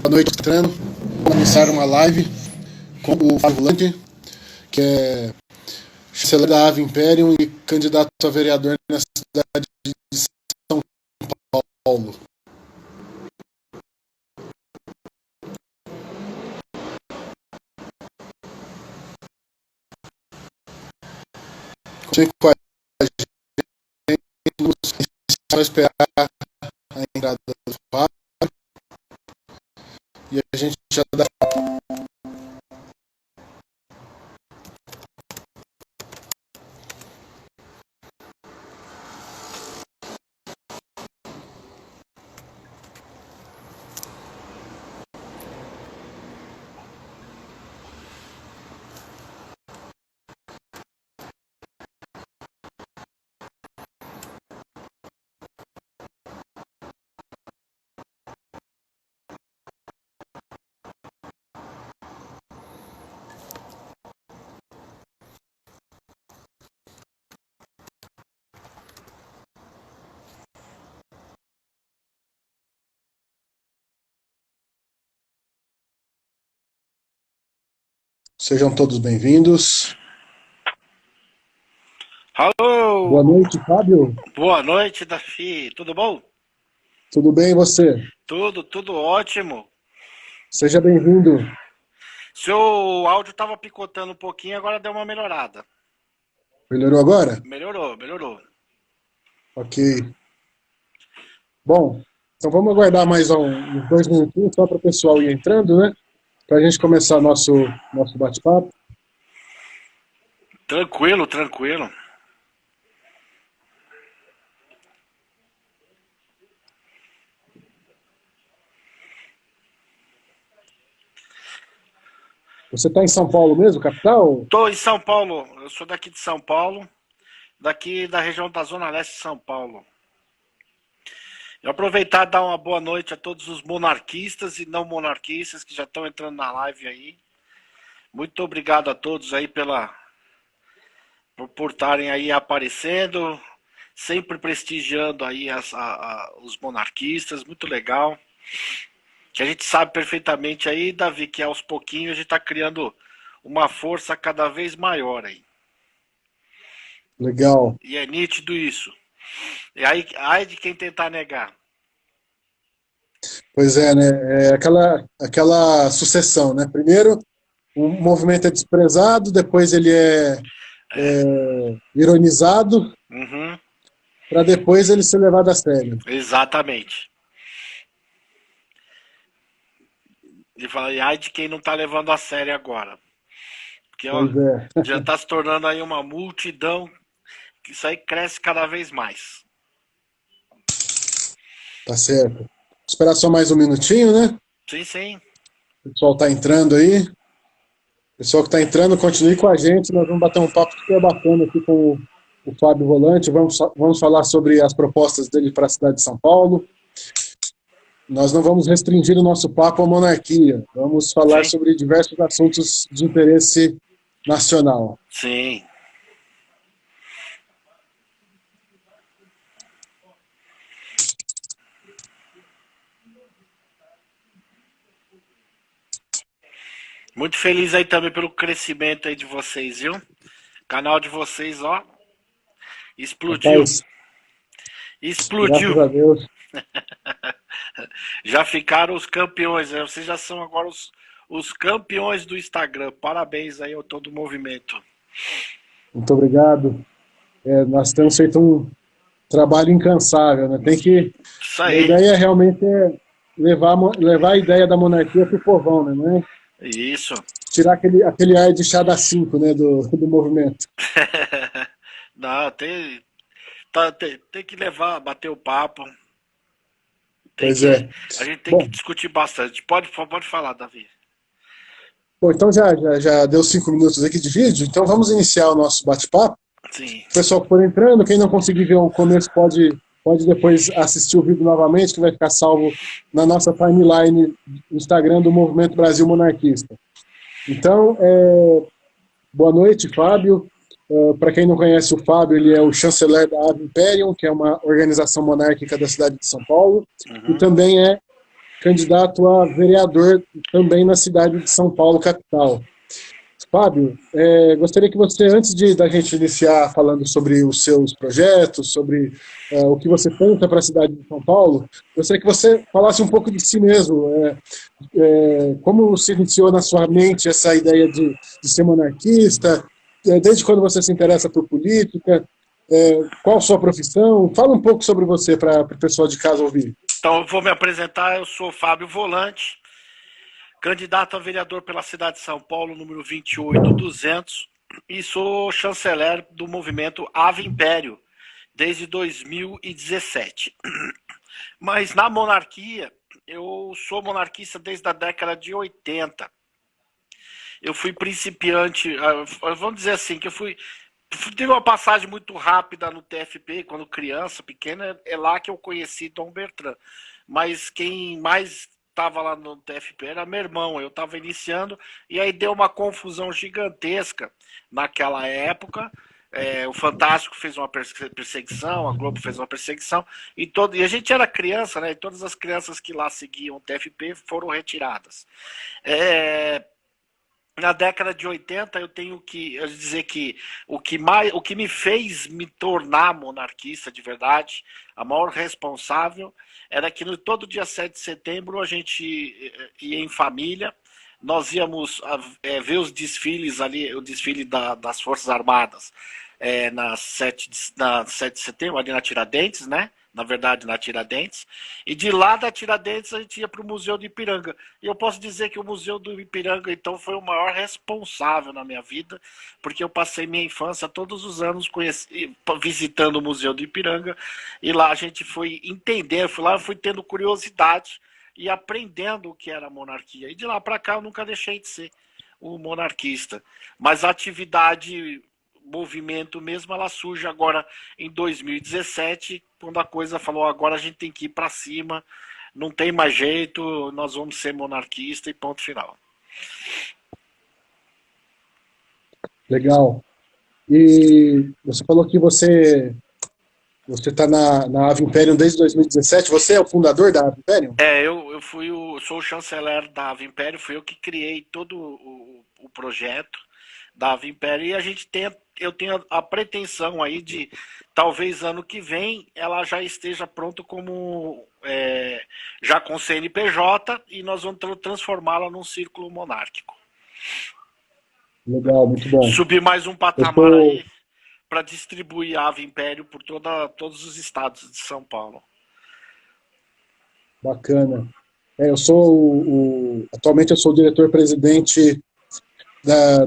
Boa noite, entrando. Vamos iniciar uma live com o Fábio Volante, que é chanceler da Ave Imperium e candidato a vereador na cidade de São Paulo. Continue com a gente, vamos só esperar a entrada do Fábio e a gente já dá. Sejam todos bem-vindos. Alô! Boa noite, Fábio. Boa noite, Davi. Tudo bom? Tudo bem e você? Tudo ótimo. Seja bem-vindo. Seu áudio tava picotando um pouquinho, agora deu uma melhorada. Melhorou agora? Melhorou. Ok. Bom, então vamos aguardar mais uns 2 minutinhos só para o pessoal ir entrando, né? Para a gente começar nosso bate-papo. Tranquilo. Você está em São Paulo mesmo, capital? Tô em São Paulo, eu sou daqui de São Paulo, daqui da região da Zona Leste de São Paulo. Eu aproveitar e dar uma boa noite a todos os monarquistas e não monarquistas que já estão entrando na live aí. Muito obrigado a todos aí por estarem aí aparecendo, sempre prestigiando aí os monarquistas, muito legal. Que a gente sabe perfeitamente aí, Davi, que aos pouquinhos a gente está criando uma força cada vez maior aí. Legal. E é nítido isso. E aí, ai de quem tentar negar. Pois é, né? É aquela sucessão, né? Primeiro, o movimento é desprezado, depois ele é ironizado, Uhum, para depois ele ser levado a sério. exatamente. E fala, e ai de quem não tá levando a sério agora. Porque ó, Pois é, já tá se tornando aí uma multidão, que isso aí cresce cada vez mais. tá certo. Vou esperar só mais um minutinho, né? Sim. O pessoal está entrando aí. Pessoal que está entrando, continue com a gente. Nós vamos bater um papo super bacana aqui com o Fábio Volante. Vamos falar sobre as propostas dele para a cidade de São Paulo. Nós não vamos restringir o nosso papo à monarquia. Vamos falar Sim. sobre diversos assuntos de interesse nacional. Sim. Muito feliz aí também pelo crescimento aí de vocês, viu? O canal de vocês, ó, explodiu. Rapaz, Explodiu. graças a Deus. Já ficaram os campeões, né? Vocês já são agora os campeões do Instagram. Parabéns aí ao todo o movimento. Muito obrigado. Nós temos feito um trabalho incansável, né? Isso A aí. ideia realmente é levar a ideia da monarquia para o povão, né? Não é Isso. tirar aquele ar de chá da 5, né, do movimento. Não, tem que levar, bater o papo. Pois é. A gente tem que Bom, discutir bastante. Pode falar, Davi. então já deu 5 minutos aqui de vídeo, então vamos iniciar o nosso bate-papo. Sim. O pessoal que for entrando, quem não conseguir ver o começo pode depois assistir o vídeo novamente, que vai ficar salvo na nossa timeline no Instagram do Movimento Brasil Monarquista. Então, boa noite, Fábio. Para quem não conhece o Fábio, ele é o chanceler da Ave Imperium, que é uma organização monárquica da cidade de São Paulo, e também é candidato a vereador também na cidade de São Paulo, capital. Fábio, gostaria que você, antes da gente iniciar falando sobre os seus projetos, sobre o que você pensa para a cidade de São Paulo, gostaria que você falasse um pouco de si mesmo. Como se iniciou na sua mente essa ideia de ser monarquista? Desde quando você se interessa por política? Qual a sua profissão? Fala um pouco sobre você para o pessoal de casa ouvir. Então, eu vou me apresentar. Eu sou Fábio Volante, candidato a vereador pela cidade de São Paulo, número 28200, e sou chanceler do movimento Ave Império desde 2017. Mas na monarquia, eu sou monarquista desde a década de 80. Eu fui principiante, vamos dizer assim, que tive uma passagem muito rápida no TFP, quando criança, pequena, é lá que eu conheci Dom Bertrand. Mas quem mais estava lá no TFP era meu irmão, eu estava iniciando, e aí deu uma confusão gigantesca naquela época. O Fantástico fez uma perseguição, a Globo fez uma perseguição, e a gente era criança, né? E todas as crianças que lá seguiam o TFP foram retiradas. Na década de 80, eu tenho que dizer que o que me fez me tornar monarquista de verdade, a maior responsável, era que todo dia 7 de setembro a gente ia em família, nós íamos ver os desfiles ali, o desfile das Forças Armadas, na 7 de setembro, ali na Tiradentes, né? Na verdade, na Tiradentes, e de lá da Tiradentes a gente ia para o Museu do Ipiranga. E eu posso dizer que o Museu do Ipiranga, então, foi o maior responsável na minha vida, porque eu passei minha infância todos os anos visitando o Museu do Ipiranga, e lá a gente foi entender, fui tendo curiosidade e aprendendo o que era a monarquia. E de lá para cá eu nunca deixei de ser o monarquista. Mas a atividade, movimento mesmo, ela surge agora em 2017, quando a coisa falou, agora a gente tem que ir para cima, não tem mais jeito, nós vamos ser monarquista e ponto final. Legal. E você falou que você está na Ave Imperium desde 2017. Você é o fundador da Ave Imperium? Eu sou o chanceler da Ave Império, fui eu que criei todo o projeto da Ave Império, e eu tenho a pretensão aí de, talvez ano que vem, ela já esteja pronto já com CNPJ, e nós vamos transformá-la num círculo monárquico. Legal, muito bom. Subir mais um patamar aí para distribuir a Ave Império por todos os estados de São Paulo. Bacana. Atualmente eu sou o diretor-presidente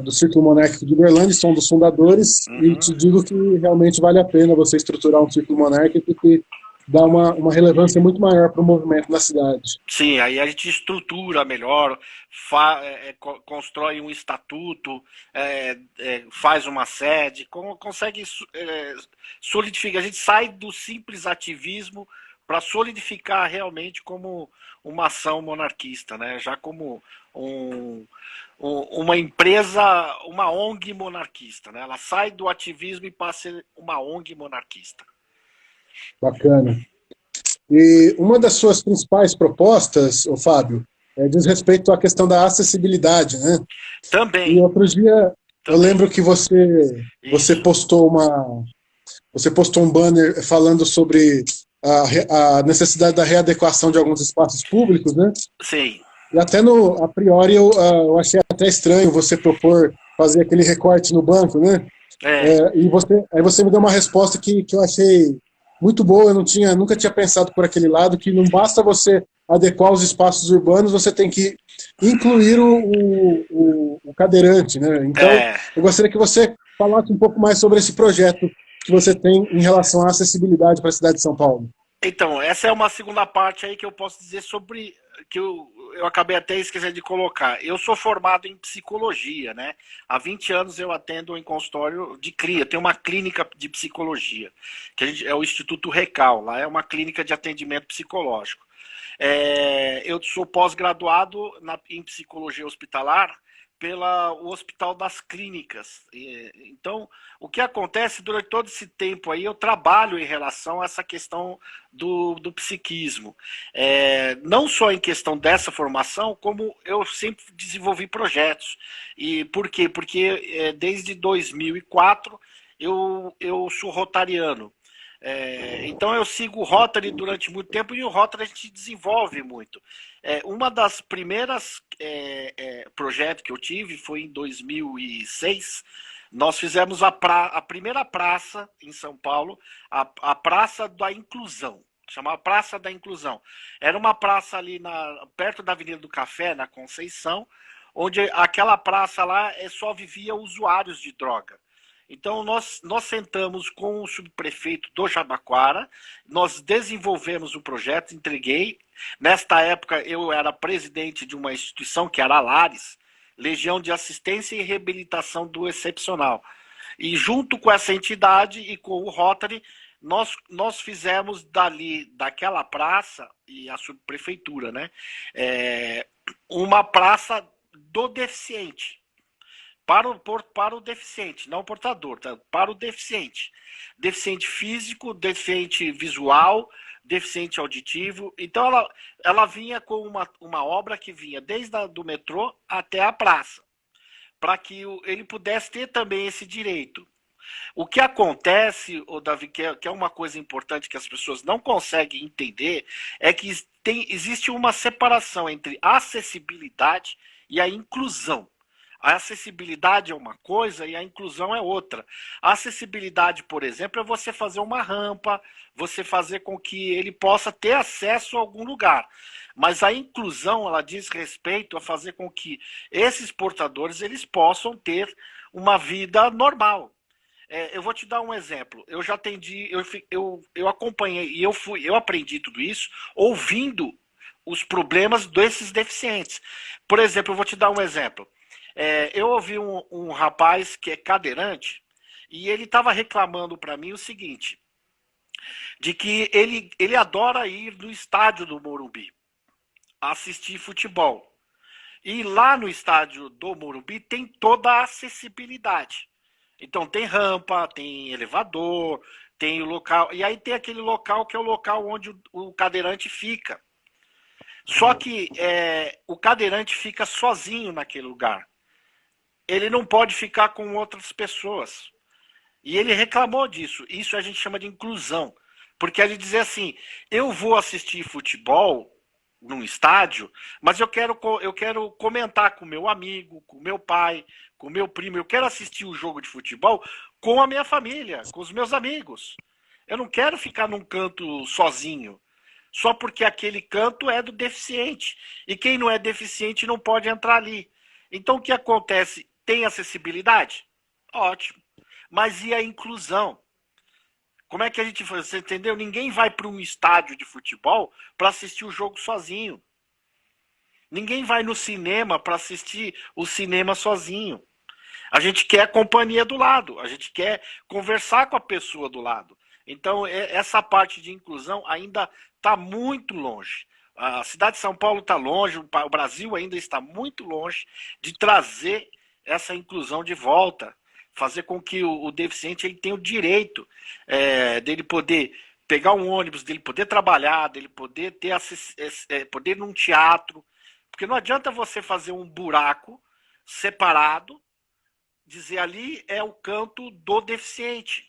do Círculo Monárquico de Uberlândia, sou um dos fundadores, e te digo que realmente vale a pena você estruturar um Círculo Monárquico que dá uma relevância muito maior para o movimento na cidade. Sim, aí a gente estrutura melhor, constrói um estatuto, faz uma sede, consegue solidificar. A gente sai do simples ativismo para solidificar realmente como uma ação monarquista, né? Já como uma empresa, uma ONG monarquista, né? Ela sai do ativismo e passa a ser uma ONG monarquista. Bacana. E uma das suas principais propostas, Fábio, diz respeito à questão da acessibilidade, né? Também. E outro dia eu lembro que você postou um banner falando sobre a necessidade da readequação de alguns espaços públicos, né? Sim. E até a priori eu achei até estranho você propor fazer aquele recorte no banco, né? Aí você me deu uma resposta que eu achei muito boa. Eu nunca tinha pensado por aquele lado, que não basta você adequar os espaços urbanos, você tem que incluir o cadeirante, né? Então, eu gostaria que você falasse um pouco mais sobre esse projeto que você tem em relação à acessibilidade para a cidade de São Paulo. Então, essa é uma segunda parte aí que eu posso dizer sobre, que eu acabei até esquecendo de colocar. Eu sou formado em psicologia, né? Há 20 anos eu atendo em consultório de clínica, tem uma clínica de psicologia, que é o Instituto Recal, lá é uma clínica de atendimento psicológico. Eu sou pós-graduado em psicologia hospitalar pelo Hospital das Clínicas. Então, o que acontece durante todo esse tempo aí, eu trabalho em relação a essa questão do psiquismo. Não só em questão dessa formação, como eu sempre desenvolvi projetos. E por quê? Porque desde 2004 eu sou rotariano. Então eu sigo o Rotary durante muito tempo e o Rotary a gente desenvolve muito. Uma das primeiras projetos que eu tive foi em 2006. Nós fizemos a primeira praça em São Paulo, a Praça da Inclusão. Chamava Praça da Inclusão. Era uma praça ali perto da Avenida do Café, na Conceição, onde aquela praça lá só vivia usuários de droga. Então, nós sentamos com o subprefeito do Jabaquara, nós desenvolvemos o projeto, entreguei. Nesta época, eu era presidente de uma instituição que era a Lares, Legião de Assistência e Reabilitação do Excepcional. E junto com essa entidade e com o Rotary, nós fizemos daquela praça, e a subprefeitura, né, uma praça do deficiente. Para o deficiente, não o portador, tá? Para o deficiente. Deficiente físico, deficiente visual, deficiente auditivo. Então ela vinha com uma obra que vinha desde do metrô até a praça, para que ele pudesse ter também esse direito. O que acontece, Davi, que é uma coisa importante que as pessoas não conseguem entender, é que existe uma separação entre a acessibilidade e a inclusão. A acessibilidade é uma coisa e a inclusão é outra. A acessibilidade, por exemplo, é você fazer uma rampa, você fazer com que ele possa ter acesso a algum lugar. Mas a inclusão, ela diz respeito a fazer com que esses portadores eles possam ter uma vida normal. Eu vou te dar um exemplo. Eu já atendi, eu acompanhei e eu aprendi tudo isso ouvindo os problemas desses deficientes. Por exemplo, eu vou te dar um exemplo. Eu ouvi um rapaz que é cadeirante e ele estava reclamando para mim o seguinte, de que ele adora ir no estádio do Morumbi assistir futebol. E lá no estádio do Morumbi tem toda a acessibilidade. Então tem rampa, tem elevador, tem o local. E aí tem aquele local que é o local onde o cadeirante fica. Só que o cadeirante fica sozinho naquele lugar. Ele não pode ficar com outras pessoas. E ele reclamou disso. Isso a gente chama de inclusão. Porque ele dizia assim, eu vou assistir futebol num estádio, mas eu quero comentar com meu amigo, com meu pai, com meu primo, eu quero assistir o jogo de futebol com a minha família, com os meus amigos. Eu não quero ficar num canto sozinho, só porque aquele canto é do deficiente. E quem não é deficiente não pode entrar ali. Então o que acontece? Tem acessibilidade? Ótimo. Mas e a inclusão? Como é que a gente faz? Você entendeu? Ninguém vai para um estádio de futebol para assistir o jogo sozinho. Ninguém vai no cinema para assistir o cinema sozinho. A gente quer a companhia do lado. A gente quer conversar com a pessoa do lado. Então, essa parte de inclusão ainda está muito longe. A cidade de São Paulo está longe, o Brasil ainda está muito longe de trazer essa inclusão de volta. Fazer com que o deficiente ele tenha o direito dele poder pegar um ônibus, dele poder trabalhar, dele poder poder ir num teatro. Porque não adianta você fazer um buraco separado, dizer ali é o canto do deficiente.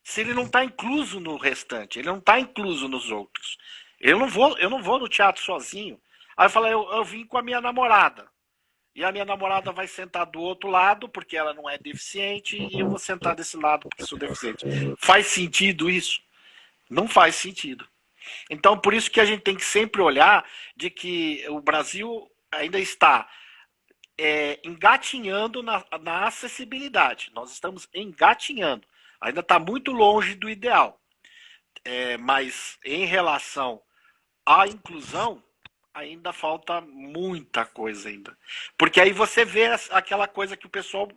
Se ele não está incluso no restante, ele não está incluso nos outros. Eu não vou no teatro sozinho. Aí eu falo, eu vim com a minha namorada. E a minha namorada vai sentar do outro lado, porque ela não é deficiente, e eu vou sentar desse lado, porque sou deficiente. Faz sentido isso? Não faz sentido. Então, por isso que a gente tem que sempre olhar de que o Brasil ainda está engatinhando na acessibilidade. Nós estamos engatinhando. Ainda está muito longe do ideal. Mas em relação à inclusão, ainda falta muita coisa ainda. Porque aí você vê aquela coisa que o pessoal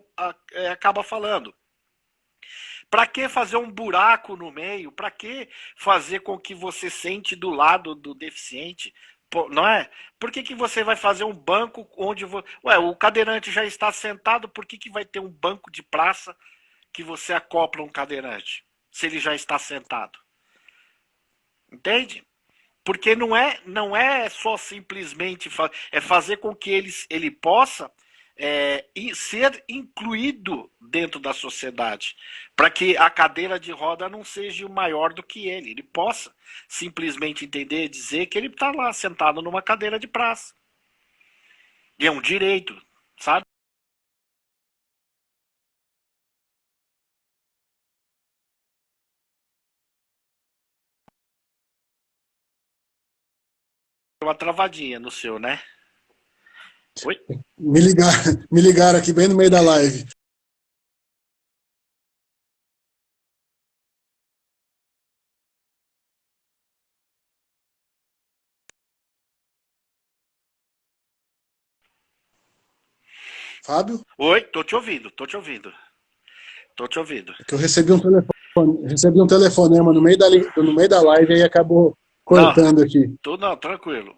acaba falando. Para que fazer um buraco no meio? Para que fazer com que você sente do lado do deficiente? Não é? Por que você vai fazer um banco onde... Ué, o cadeirante já está sentado, por que vai ter um banco de praça que você acopla um cadeirante, se ele já está sentado? Entende? Porque não é só simplesmente fazer com que ele possa ser incluído dentro da sociedade, para que a cadeira de roda não seja maior do que ele possa simplesmente entender e dizer que ele está lá sentado numa cadeira de praça. E é um direito, sabe? Uma travadinha no seu, né? Oi? Me ligaram aqui bem no meio da live. Fábio? Oi, tô te ouvindo, tô te ouvindo. Tô te ouvindo. É que eu recebi um telefonema no meio da live e acabou Não, cortando aqui. não, tranquilo.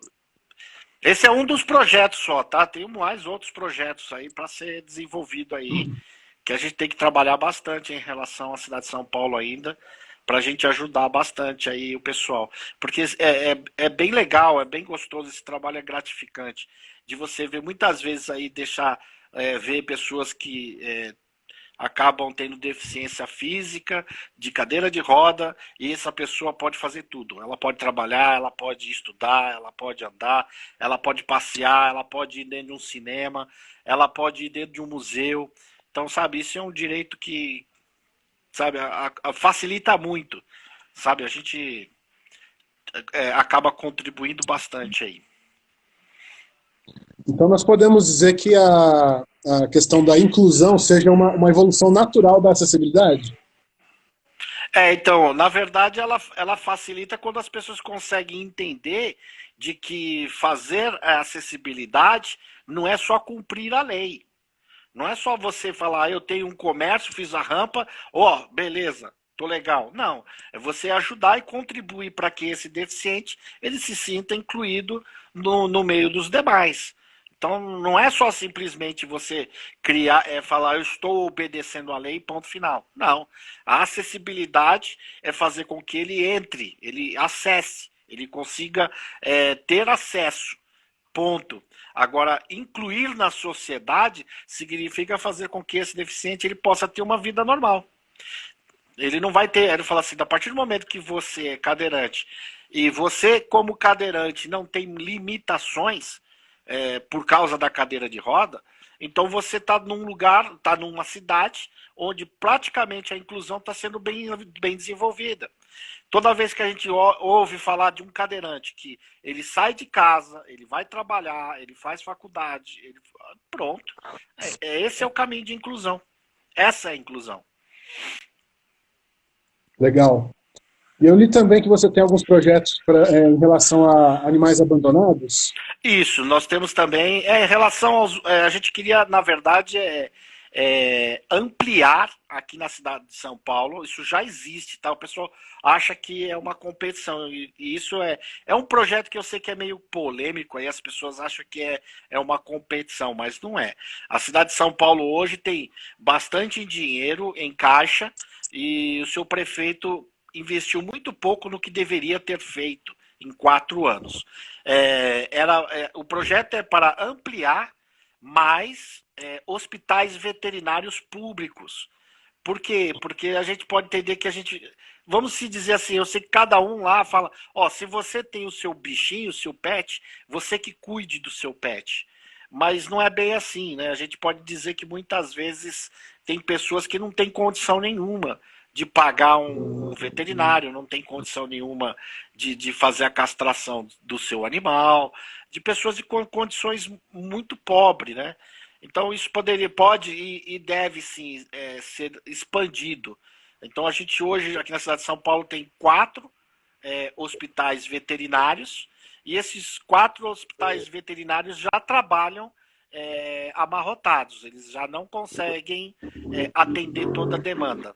Esse é um dos projetos só, tá? Tem mais outros projetos aí para ser desenvolvido aí, que a gente tem que trabalhar bastante em relação à cidade de São Paulo ainda, para a gente ajudar bastante aí o pessoal. Porque é bem legal, é bem gostoso, esse trabalho é gratificante, de você ver muitas vezes aí deixar ver pessoas que acabam tendo deficiência física, de cadeira de roda, e essa pessoa pode fazer tudo. Ela pode trabalhar, ela pode estudar, ela pode andar, ela pode passear, ela pode ir dentro de um cinema, ela pode ir dentro de um museu. Então, sabe, isso é um direito que, sabe, facilita muito, sabe, a gente acaba contribuindo bastante aí. Então, nós podemos dizer que a questão da inclusão seja uma evolução natural da acessibilidade? Então, na verdade, ela facilita quando as pessoas conseguem entender de que fazer a acessibilidade não é só cumprir a lei. Não é só você falar, eu tenho um comércio, fiz a rampa, ó, beleza, tô legal. Não, é você ajudar e contribuir para que esse deficiente ele se sinta incluído no meio dos demais. Então, não é só simplesmente você criar, falar, eu estou obedecendo a lei, ponto final. Não. A acessibilidade é fazer com que ele entre, ele acesse, ele consiga ter acesso. Ponto. Agora, incluir na sociedade significa fazer com que esse deficiente ele possa ter uma vida normal. Ele não vai ter, ele fala assim, a partir do momento que você é cadeirante e você, como cadeirante, não tem limitações por causa da cadeira de roda, então você está num lugar, está numa cidade onde praticamente a inclusão está sendo bem desenvolvida. Toda vez que a gente ouve falar de um cadeirante que ele sai de casa, ele vai trabalhar, ele faz faculdade, pronto. Esse é o caminho de inclusão. Essa é a inclusão. Legal. E eu li também que você tem alguns projetos em relação a animais abandonados. Isso, nós temos também, em relação aos. A gente queria, na verdade, ampliar aqui na cidade de São Paulo, isso já existe, tá? O pessoal acha que é uma competição, e isso é um projeto que eu sei que é meio polêmico, aí as pessoas acham que é uma competição, mas não é. A cidade de São Paulo hoje tem bastante dinheiro em caixa, e o seu prefeito investiu muito pouco no que deveria ter feito em 4 anos. O projeto é para ampliar mais hospitais veterinários públicos. Por quê? Porque a gente pode entender que a gente... Vamos se dizer assim, eu sei que cada um lá fala, ó, se você tem o seu bichinho, o seu pet, você que cuide do seu pet. Mas não é bem assim, né? A gente pode dizer que muitas vezes tem pessoas que não têm condição nenhuma de pagar um veterinário, não tem condição nenhuma de fazer a castração do seu animal, de pessoas de condições muito pobres, né? Então isso pode e deve sim ser expandido. Então a gente hoje aqui na cidade de São Paulo tem 4 hospitais veterinários, e esses 4 hospitais veterinários já trabalham amarrotados, eles já não conseguem atender toda a demanda.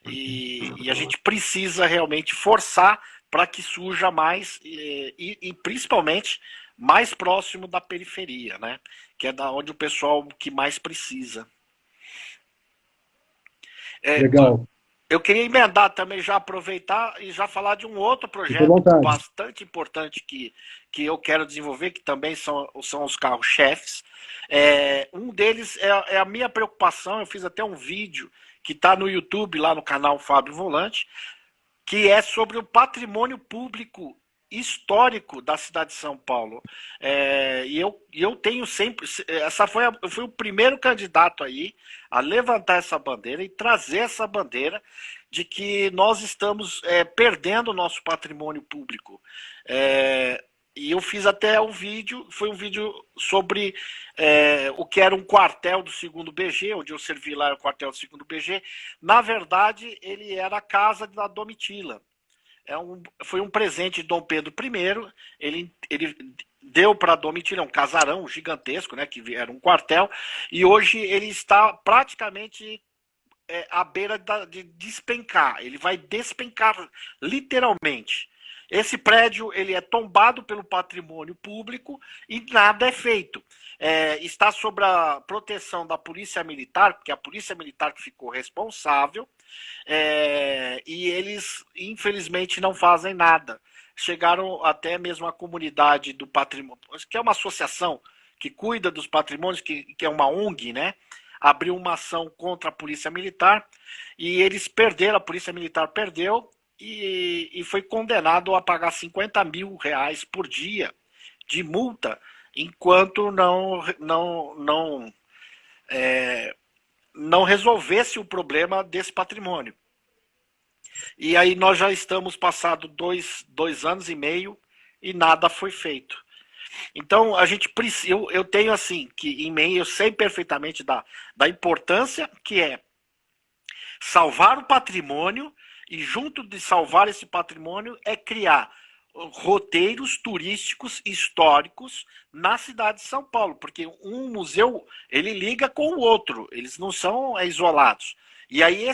E a gente precisa realmente forçar para que surja mais, e principalmente mais próximo da periferia, né? Que é da onde o pessoal que mais precisa. É, Legal. eu queria emendar também, já aproveitar e já falar de um outro Fique à projeto vontade. bastante importante que eu quero desenvolver, que também são os carros-chefes. Um deles é a minha preocupação, eu fiz até um vídeo que está no YouTube, lá no canal Fábio Volante, que é sobre o patrimônio público histórico da cidade de São Paulo. E eu tenho sempre. Eu fui o primeiro candidato aí a levantar essa bandeira e trazer essa bandeira de que nós estamos perdendo o nosso patrimônio público. E eu fiz até um vídeo, foi um vídeo sobre o que era um quartel do 2º BG, onde eu servi lá, o quartel do 2º BG. Na verdade, ele era a casa da Domitila. Foi um presente de Dom Pedro I, ele deu para Domitila, um casarão gigantesco, né, que era um quartel, e hoje ele está praticamente à beira de despencar, ele vai despencar literalmente. Esse prédio ele é tombado pelo patrimônio público e nada é feito. Está sob a proteção da Polícia Militar, porque é a Polícia Militar que ficou responsável, e eles, infelizmente, não fazem nada. Chegaram até mesmo a comunidade do patrimônio, que é uma associação que cuida dos patrimônios, que é uma ONG, né? Abriu uma ação contra a Polícia Militar e eles perderam, a Polícia Militar perdeu e foi condenado a pagar 50 mil reais por dia de multa, enquanto não resolvesse o problema desse patrimônio. E aí nós já estamos passados dois anos e meio e nada foi feito. Então a gente precisa, eu tenho assim, que em mim eu sei perfeitamente da importância que é salvar o patrimônio, e junto de salvar esse patrimônio é criar roteiros turísticos históricos na cidade de São Paulo, porque um museu ele liga com o outro, eles não são isolados. E aí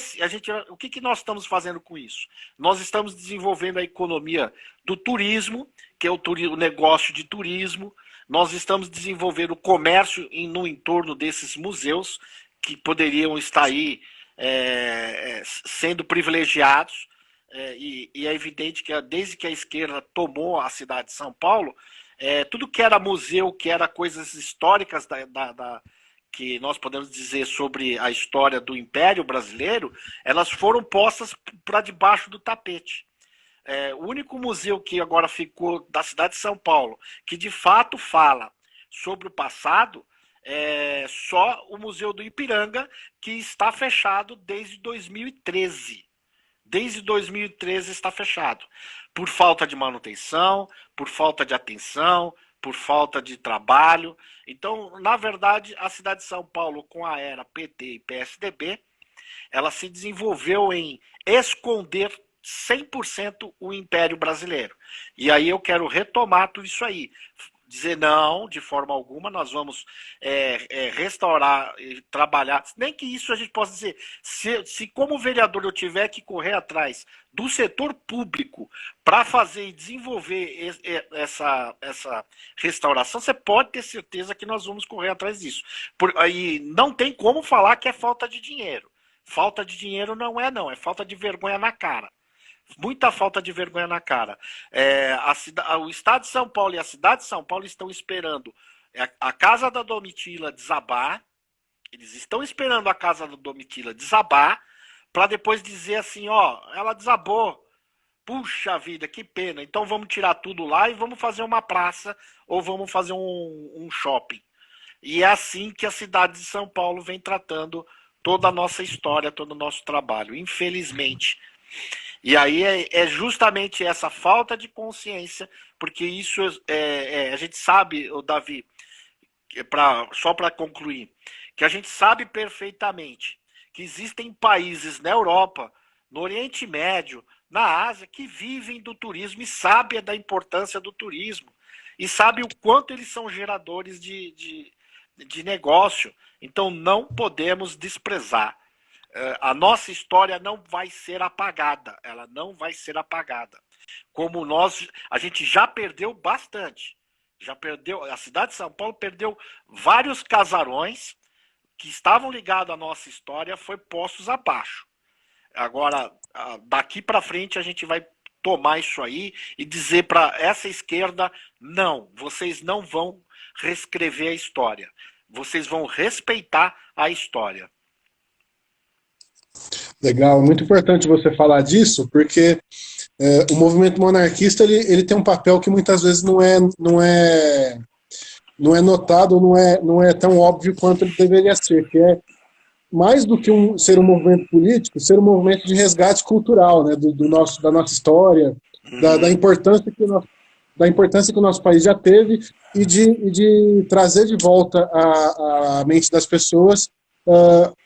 o que nós estamos fazendo com isso? Nós estamos desenvolvendo a economia do turismo, que é o negócio de turismo. Nós estamos desenvolvendo o comércio no entorno desses museus que poderiam estar aí sendo privilegiados. E é evidente que desde que a esquerda tomou a cidade de São Paulo, tudo que era museu, que era coisas históricas que nós podemos dizer sobre a história do Império Brasileiro, elas foram postas para debaixo do tapete. O único museu que agora ficou da cidade de São Paulo, que de fato fala sobre o passado, é só o Museu do Ipiranga, que está fechado desde 2013. Desde 2013 está fechado. Por falta de manutenção, por falta de atenção, por falta de trabalho. Então, na verdade, a cidade de São Paulo, com a era PT e PSDB, ela se desenvolveu em esconder 100% o Império Brasileiro. E aí eu quero retomar tudo isso aí. Dizer não, de forma alguma, nós vamos restaurar e trabalhar. Nem que isso a gente possa dizer, se como vereador eu tiver que correr atrás do setor público para fazer e desenvolver essa restauração, você pode ter certeza que nós vamos correr atrás disso. Aí não tem como falar que é falta de dinheiro. Falta de dinheiro não, é falta de vergonha na cara. Muita falta de vergonha na cara. O Estado de São Paulo e a cidade de São Paulo estão esperando a casa da Domitila desabar. Eles estão esperando a casa da Domitila desabar para depois dizer assim, ó, ela desabou. Puxa vida, que pena. Então vamos tirar tudo lá e vamos fazer uma praça ou vamos fazer um shopping. E é assim que a cidade de São Paulo vem tratando toda a nossa história, todo o nosso trabalho, infelizmente. E aí é justamente essa falta de consciência, porque isso a gente sabe, Davi, só para concluir, que a gente sabe perfeitamente que existem países na Europa, no Oriente Médio, na Ásia, que vivem do turismo e sabem da importância do turismo. E sabem o quanto eles são geradores de negócio. Então não podemos desprezar. A nossa história não vai ser apagada. Ela não vai ser apagada. Como a gente já perdeu bastante. Já perdeu, a cidade de São Paulo perdeu vários casarões que estavam ligados à nossa história, foi postos abaixo. Agora, daqui para frente a gente vai tomar isso aí e dizer para essa esquerda, não, vocês não vão reescrever a história. Vocês vão respeitar a história. Legal, muito importante você falar disso, porque o movimento monarquista ele tem um papel que muitas vezes não é notado, não é tão óbvio quanto ele deveria ser, que é mais do que ser um movimento político, ser um movimento de resgate cultural, né, da nossa história, da importância que o nosso país já teve e de trazer de volta à mente das pessoas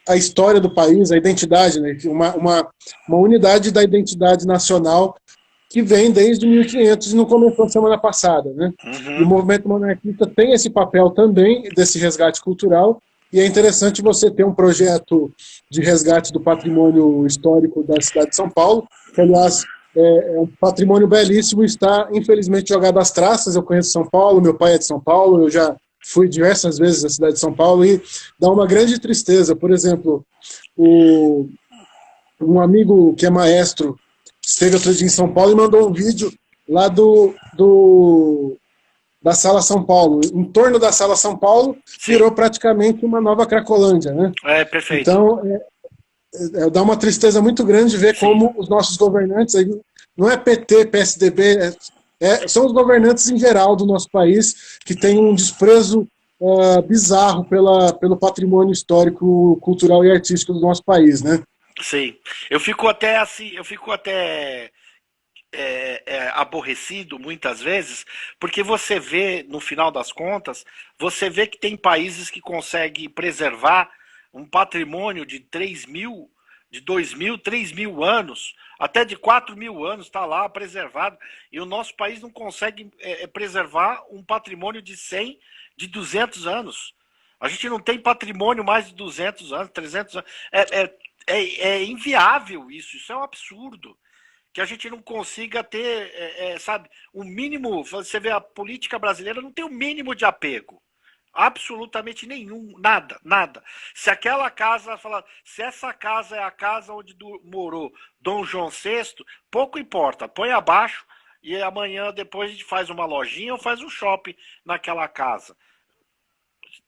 a história do país, a identidade, né, uma unidade da identidade nacional que vem desde 1500 e não começou semana passada, né? E o movimento monarquista tem esse papel também desse resgate cultural, e é interessante você ter um projeto de resgate do patrimônio histórico da cidade de São Paulo, que, aliás, é um patrimônio belíssimo, está, infelizmente, jogado às traças. Eu conheço São Paulo, meu pai é de São Paulo, eu já fui diversas vezes à cidade de São Paulo, e dá uma grande tristeza. Por exemplo, um amigo que é maestro esteve outro dia em São Paulo e mandou um vídeo lá da Sala São Paulo. Em torno da Sala São Paulo, virou praticamente uma nova Cracolândia, né? Perfeito. Então, dá uma tristeza muito grande ver como os nossos governantes, não é PT, PSDB, são os governantes em geral do nosso país que têm um desprezo bizarro pelo patrimônio histórico, cultural e artístico do nosso país, né? Sim. Eu fico até assim, aborrecido muitas vezes, porque você vê, no final das contas, você vê que tem países que conseguem preservar um patrimônio de 3.000, de 2.000, 3.000 anos, até de 4.000 anos está lá preservado, e o nosso país não consegue preservar um patrimônio de 100, de 200 anos. A gente não tem patrimônio mais de 200 anos, 300 anos. É inviável isso é um absurdo. Que a gente não consiga ter, sabe, um mínimo. Você vê, a política brasileira não tem o mínimo de apego. Absolutamente nenhum, nada, nada. Se aquela casa, se essa casa é a casa onde morou Dom João VI, pouco importa, põe abaixo e amanhã depois a gente faz uma lojinha ou faz um shopping naquela casa.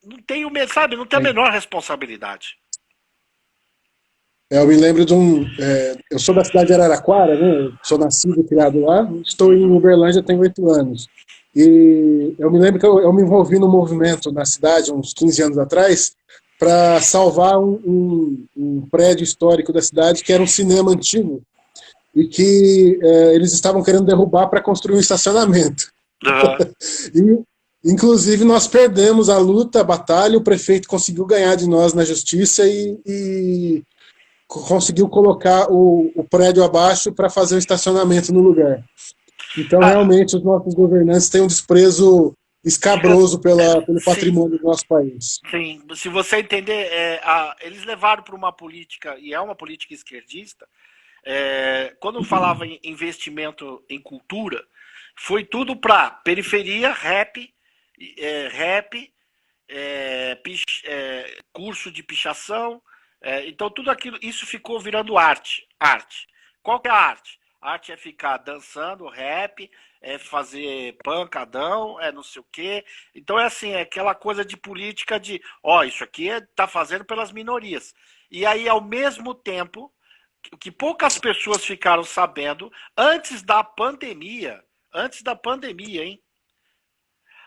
Não tem sabe, não tem a menor responsabilidade. Eu me lembro eu sou da cidade de Araraquara, né? Sou nascido e criado lá. Estou em Uberlândia tem 8 anos. E eu me lembro que eu me envolvi no movimento na cidade, uns 15 anos atrás, para salvar um prédio histórico da cidade, que era um cinema antigo, e que eles estavam querendo derrubar para construir um estacionamento. E, inclusive, nós perdemos a luta, a batalha, o prefeito conseguiu ganhar de nós na justiça e conseguiu colocar o prédio abaixo para fazer o estacionamento no lugar. Então, realmente, os nossos governantes têm um desprezo escabroso pelo patrimônio do nosso país. Sim, se você entender, eles levaram para uma política, e é uma política esquerdista, quando falava em investimento em cultura, foi tudo para periferia, rap, curso de pichação, então tudo aquilo, isso ficou virando arte. Qual que é a arte? A arte é ficar dançando rap, é fazer pancadão, é não sei o quê. Então é assim, é aquela coisa de política de, isso aqui tá fazendo pelas minorias. E aí, ao mesmo tempo, que poucas pessoas ficaram sabendo, antes da pandemia, hein?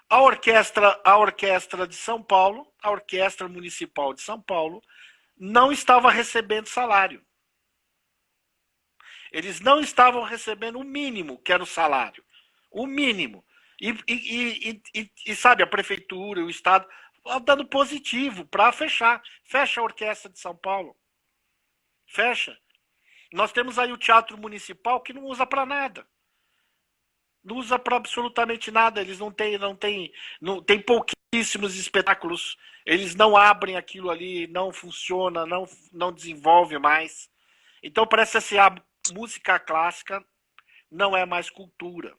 A orquestra de São Paulo, a Orquestra Municipal de São Paulo, não estava recebendo salário. Eles não estavam recebendo o mínimo, que era o salário. O mínimo. E sabe, a prefeitura, o Estado, dando positivo para fechar. Fecha a Orquestra de São Paulo. Fecha. Nós temos aí o Teatro Municipal que não usa para nada. Não usa para absolutamente nada. Eles não tem pouquíssimos espetáculos. Eles não abrem aquilo ali, não funciona, não desenvolve mais. Então parece assim, a música clássica não é mais cultura.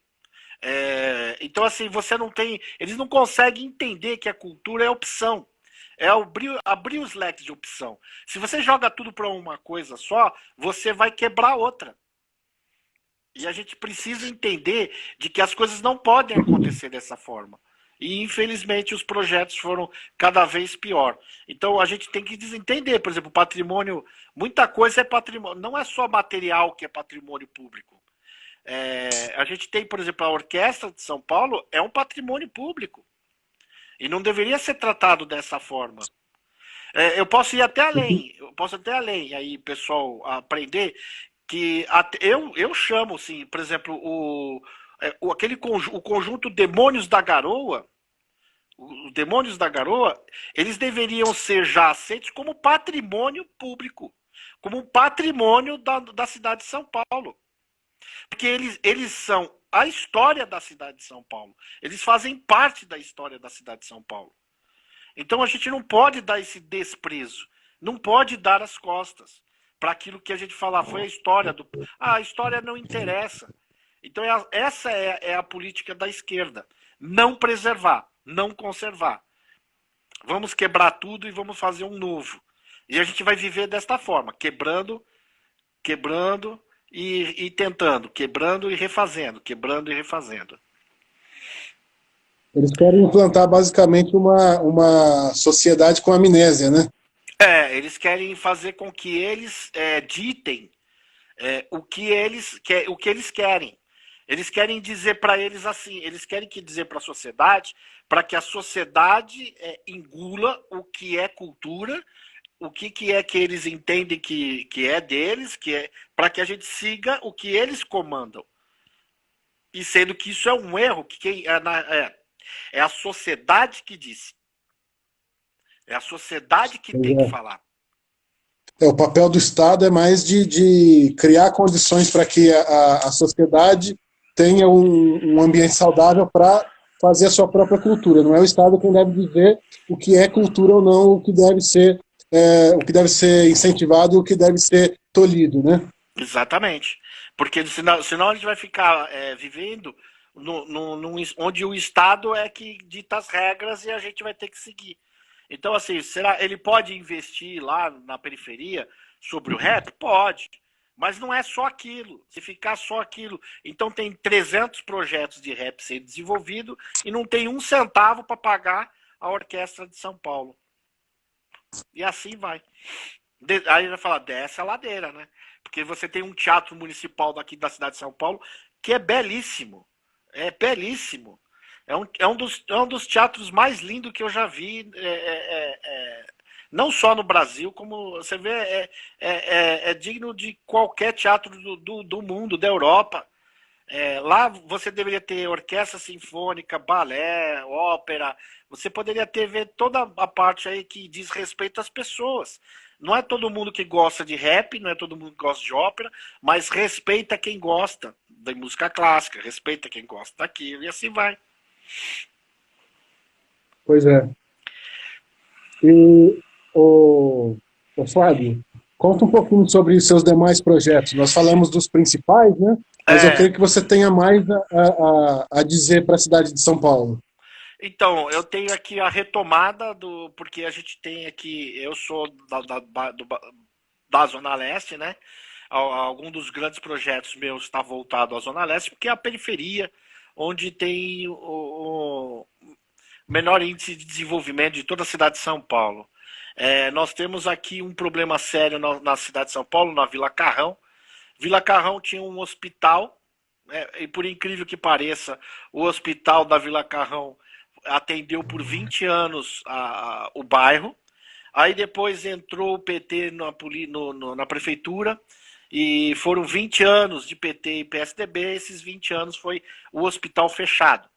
Então assim, você não tem, eles não conseguem entender que a cultura é opção. É abrir os leques de opção. Se você joga tudo para uma coisa só, você vai quebrar outra. E a gente precisa entender de que as coisas não podem acontecer dessa forma. E, infelizmente, os projetos foram cada vez pior. Então, a gente tem que desentender, por exemplo, patrimônio. Muita coisa é patrimônio. Não é só material que é patrimônio público. A gente tem, por exemplo, a Orquestra de São Paulo é um patrimônio público. E não deveria ser tratado dessa forma. Eu posso ir até além. Eu posso até além. Aí, pessoal, aprender que eu chamo, assim, por exemplo, o conjunto Demônios da Garoa, os Demônios da Garoa, eles deveriam ser já aceitos como patrimônio público, como um patrimônio da cidade de São Paulo. Porque eles são a história da cidade de São Paulo. Eles fazem parte da história da cidade de São Paulo. Então a gente não pode dar esse desprezo, não pode dar as costas para aquilo que a gente fala, foi a história do. A história não interessa. Então essa é a política da esquerda. Não preservar, não conservar. Vamos quebrar tudo e vamos fazer um novo. E a gente vai viver desta forma, quebrando, quebrando e tentando, quebrando e refazendo, quebrando e refazendo. Eles querem implantar basicamente uma sociedade com amnésia, né? Eles querem fazer com que eles ditem o que eles querem. Eles querem dizer para eles assim, eles querem dizer para a sociedade, para que a sociedade engula o que é cultura, o que é que eles entendem que é deles, para que a gente siga o que eles comandam. E sendo que isso é um erro, que é a sociedade que disse. É a sociedade que tem que falar. O papel do Estado é mais de criar condições para que a sociedade tenha um ambiente saudável para fazer a sua própria cultura. Não é o Estado quem deve dizer o que é cultura ou não, o que deve ser incentivado e o que deve ser tolhido, né? Exatamente. Porque senão a gente vai ficar vivendo onde o Estado é que dita as regras e a gente vai ter que seguir. Então, assim, ele pode investir lá na periferia sobre o rap? Pode. Mas não é só aquilo. Se ficar só aquilo. Então tem 300 projetos de rap sendo desenvolvido e não tem um centavo para pagar a Orquestra de São Paulo. E assim vai. Aí vai falar, desce a ladeira, né? Porque você tem um teatro municipal daqui da cidade de São Paulo que é belíssimo. É belíssimo. É um dos teatros mais lindos que eu já vi. Não só no Brasil, como você vê, é digno de qualquer teatro do mundo, da Europa. Lá você deveria ter orquestra sinfônica, balé, ópera. Você poderia ver toda a parte aí que diz respeito às pessoas. Não é todo mundo que gosta de rap, não é todo mundo que gosta de ópera, mas respeita quem gosta da música clássica, respeita quem gosta daquilo, e assim vai. Pois é. E, o Fábio, conta um pouquinho sobre seus demais projetos. Nós falamos dos principais, né? Mas eu creio que você tenha mais a dizer para a cidade de São Paulo. Então, eu tenho aqui a retomada porque a gente tem aqui, eu sou da Zona Leste, né? Algum dos grandes projetos meus está voltado à Zona Leste, porque é a periferia onde tem o menor índice de desenvolvimento de toda a cidade de São Paulo. Nós temos aqui um problema sério na cidade de São Paulo, na Vila Carrão. Vila Carrão tinha um hospital, e por incrível que pareça, o hospital da Vila Carrão atendeu por 20 anos o bairro. Aí depois entrou o PT na prefeitura e foram 20 anos de PT e PSDB. Esses 20 anos foi o hospital fechado.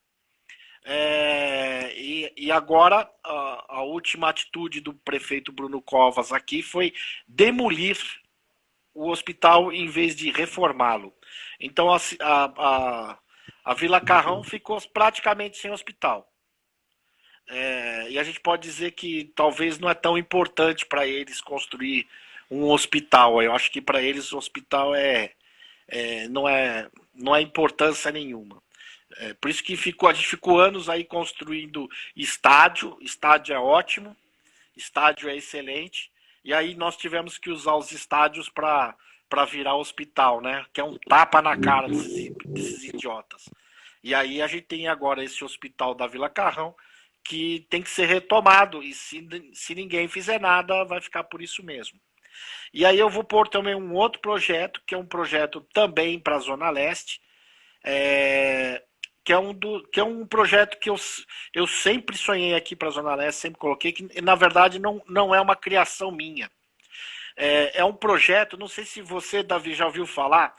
E agora a última atitude do prefeito Bruno Covas aqui foi demolir o hospital em vez de reformá-lo. Então a A Vila Carrão ficou praticamente sem hospital. E a gente pode dizer que talvez não é tão importante para eles construir um hospital. Eu acho que para eles o hospital não é importância nenhuma. Por isso que a gente ficou anos aí construindo estádio. Estádio é ótimo, estádio é excelente. E aí nós tivemos que usar os estádios para virar hospital, né? Que é um tapa na cara desses idiotas. E aí a gente tem agora esse hospital da Vila Carrão que tem que ser retomado. E se ninguém fizer nada, vai ficar por isso mesmo. E aí eu vou pôr também um outro projeto, que é um projeto também para a Zona Leste, que é um projeto que eu sempre sonhei aqui para a Zona Leste, sempre coloquei, que na verdade não é uma criação minha. É um projeto, não sei se você, Davi, já ouviu falar,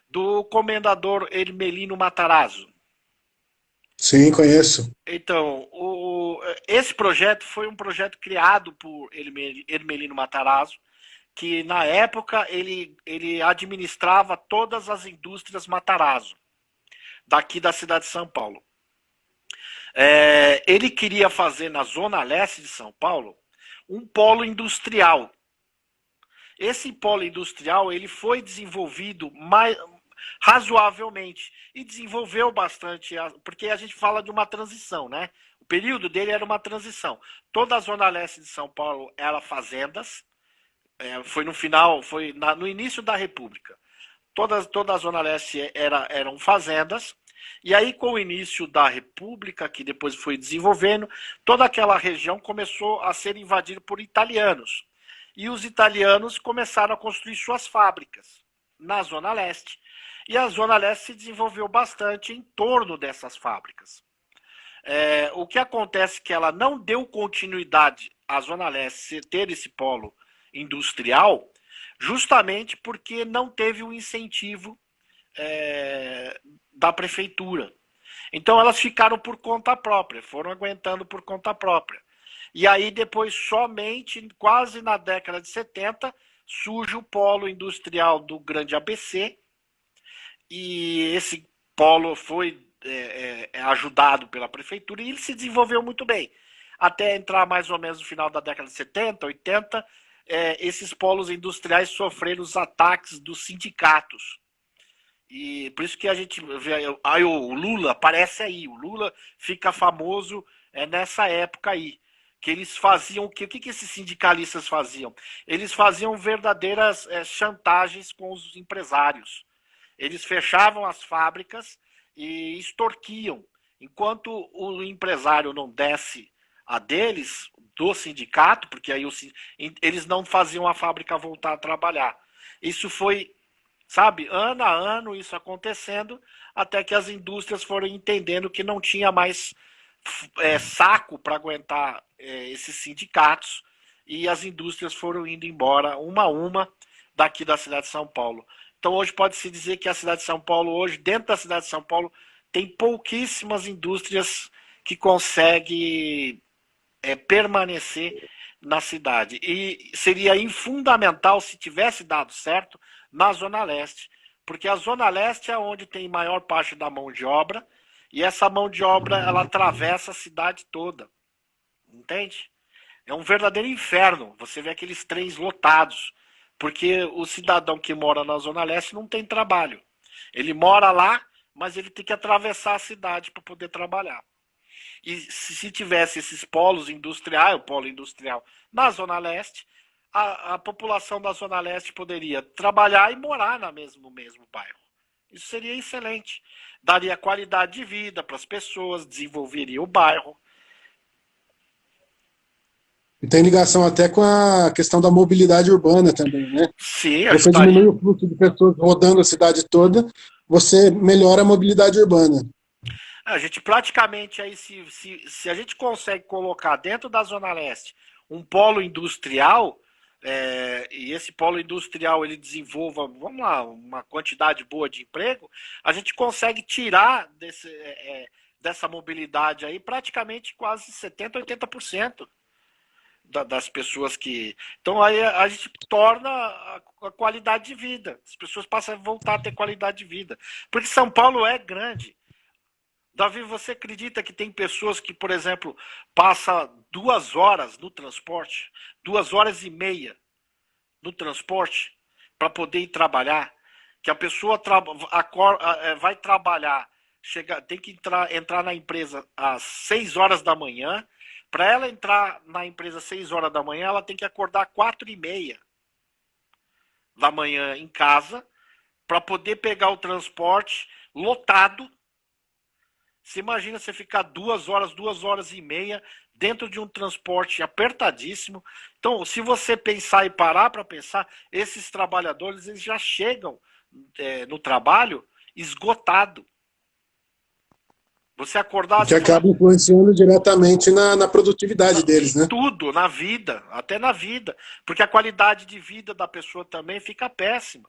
do comendador Hermelino Matarazzo. Sim, conheço. Então, esse projeto foi um projeto criado por Hermelino Matarazzo, que na época ele administrava todas as indústrias Matarazzo, daqui da cidade de São Paulo. Ele queria fazer na zona leste de São Paulo um polo industrial. Esse polo industrial ele foi desenvolvido razoavelmente e desenvolveu bastante, porque a gente fala de uma transição, né? O período dele era uma transição. Toda a zona leste de São Paulo era fazendas, foi no final, no início da República. Toda a zona leste eram fazendas. E aí, com o início da República, que depois foi desenvolvendo, toda aquela região começou a ser invadida por italianos. E os italianos começaram a construir suas fábricas na Zona Leste. E a Zona Leste se desenvolveu bastante em torno dessas fábricas. O que acontece é que ela não deu continuidade à Zona Leste ter esse polo industrial, justamente porque não teve o incentivo da prefeitura. Então elas ficaram por conta própria, foram aguentando por conta própria. E aí depois, somente, quase na década de 70, surge o polo industrial do Grande ABC, e esse polo foi ajudado pela prefeitura e ele se desenvolveu muito bem. Até entrar mais ou menos no final da década de 70, 80, esses polos industriais sofreram os ataques dos sindicatos. E por isso que a gente vê aí o Lula aparece aí, o Lula fica famoso nessa época aí, que eles faziam o que esses sindicalistas faziam? Eles faziam verdadeiras chantagens com os empresários. Eles fechavam as fábricas e extorquiam. Enquanto o empresário não desse a deles, do sindicato, porque aí eles não faziam a fábrica voltar a trabalhar. Isso foi, sabe, ano a ano isso acontecendo, até que as indústrias foram entendendo que não tinha mais saco para aguentar esses sindicatos, e as indústrias foram indo embora uma a uma daqui da cidade de São Paulo. Então hoje pode-se dizer que a cidade de São Paulo, hoje, dentro da cidade de São Paulo, tem pouquíssimas indústrias que conseguem permanecer na cidade. E seria fundamental, se tivesse dado certo, na Zona Leste, porque a Zona Leste é onde tem maior parte da mão de obra, e essa mão de obra ela atravessa a cidade toda. Entende? É um verdadeiro inferno. Você vê aqueles trens lotados, porque o cidadão que mora na Zona Leste não tem trabalho. Ele mora lá, mas ele tem que atravessar a cidade para poder trabalhar. E se tivesse esses polos industriais, o polo industrial na Zona Leste, a população da Zona Leste poderia trabalhar e morar no mesmo bairro. Isso seria excelente. Daria qualidade de vida para as pessoas, desenvolveria o bairro. E tem ligação até com a questão da mobilidade urbana também, né? Sim, Você ajudaria. diminui o fluxo de pessoas rodando a cidade toda, você melhora a mobilidade urbana. A gente praticamente aí, se a gente consegue colocar dentro da Zona Leste um polo industrial, e esse polo industrial ele desenvolva, vamos lá, uma quantidade boa de emprego, a gente consegue tirar dessa mobilidade aí praticamente quase 70%, 80% das pessoas que... Então aí a gente torna a qualidade de vida. As pessoas passam a voltar a ter qualidade de vida. Porque São Paulo é grande. Davi, você acredita que tem pessoas que, por exemplo, passam 2 horas no transporte, 2 horas e meia no transporte para poder ir trabalhar? Que a pessoa vai trabalhar, tem que entrar na empresa às 6 horas da manhã. Para ela entrar na empresa às 6 horas da manhã, ela tem que acordar 4h30 da manhã em casa para poder pegar o transporte lotado. Você imagina você ficar 2 horas, 2 horas e meia dentro de um transporte apertadíssimo. Então, se você pensar e parar para pensar, esses trabalhadores eles já chegam no trabalho esgotado. Você acordar Que de manhã, acaba influenciando diretamente na produtividade deles, em né? tudo, na vida, até na vida. Porque a qualidade de vida da pessoa também fica péssima.